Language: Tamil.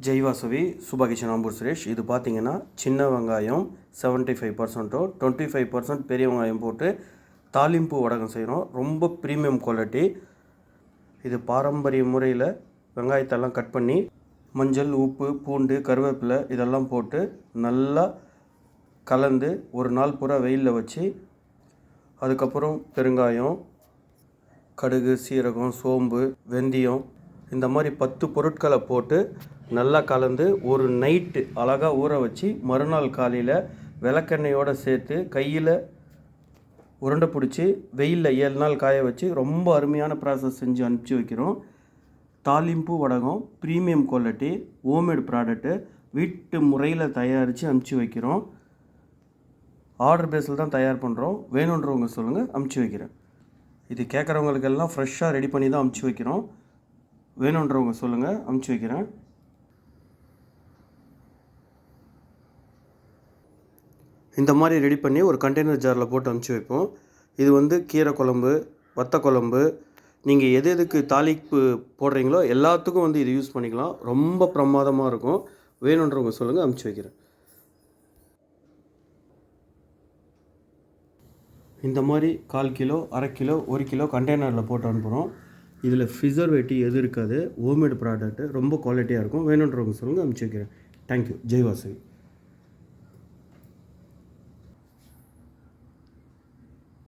ஜெய் வாசவி சுபா கிச்சன் ஆம்பூர் சுரேஷ். இது பார்த்தீங்கன்னா சின்ன வெங்காயம் 75%, 25% பெரிய வெங்காயம் போட்டு தாளிம்பூ வடகம் செய்கிறோம். ரொம்ப ப்ரீமியம் குவாலிட்டி. இது பாரம்பரிய முறையில் வெங்காயத்தெல்லாம் கட் பண்ணி மஞ்சள், உப்பு, பூண்டு, கருவேப்பிலை இதெல்லாம் போட்டு நல்லா கலந்து ஒரு நாள் பூரா வெயிலில் வச்சு, அதுக்கப்புறம் பெருங்காயம், கடுகு, சீரகம், சோம்பு, வெந்தயம் இந்த மாதிரி 10 பொருட்களை போட்டு நல்லா கலந்து ஒரு நைட்டு அழகாக ஊற வச்சு மறுநாள் காலையில் விளக்கெண்ணெயோடு சேர்த்து கையில் உருண்டை பிடிச்சி வெயிலில் 7 நாள் காய வச்சு ரொம்ப அருமையான ப்ராசஸ் செஞ்சு அனுப்பிச்சி வைக்கிறோம். தாளிம்பூ வடகம் ப்ரீமியம் குவாலிட்டி, ஹோம்மேட் ப்ராடக்ட்டு, வீட்டு முறையில் தயாரித்து அனுப்பிச்சி வைக்கிறோம். ஆர்டர் பேஸில் தான் தயார் பண்ணுறோம். வேணுன்றவங்க சொல்லுங்கள், அனுப்பிச்சி வைக்கிறேன். இது கேட்குறவங்களுக்கெல்லாம் ஃப்ரெஷ்ஷாக ரெடி பண்ணி தான் அனுப்பிச்சி வைக்கிறோம். வேணுன்றவங்க சொல்லுங்கள், அனுப்பிச்சி வைக்கிறேன். இந்த மாதிரி ரெடி பண்ணி ஒரு கண்டெய்னர் ஜாரில் போட்டு அனுப்பிச்சி வைப்போம். இது கீரை குழம்பு, வத்த குழம்பு, நீங்கள் எதுக்கு தாளிப்பு போடுறீங்களோ எல்லாத்துக்கும் இது யூஸ் பண்ணிக்கலாம். ரொம்ப பிரமாதமாக இருக்கும். வேணுன்றவங்க சொல்லுங்கள், அனுப்பிச்சி வைக்கிறேன். இந்த மாதிரி 1/4 கிலோ, 1/2 கிலோ, 1 கிலோ கண்டெய்னரில் போட்டு அனுப்புகிறோம். இதில் ப்ரிசர்வேட்டிவ் எது இருக்காது. ஹோம்மேட் ப்ராடக்ட்டு ரொம்ப குவாலிட்டியாக இருக்கும். வேணுன்றவங்க சொல்லுங்கள், அனுப்பிச்சி வைக்கிறேன். தேங்க்யூ. ஜெய் வாசவி.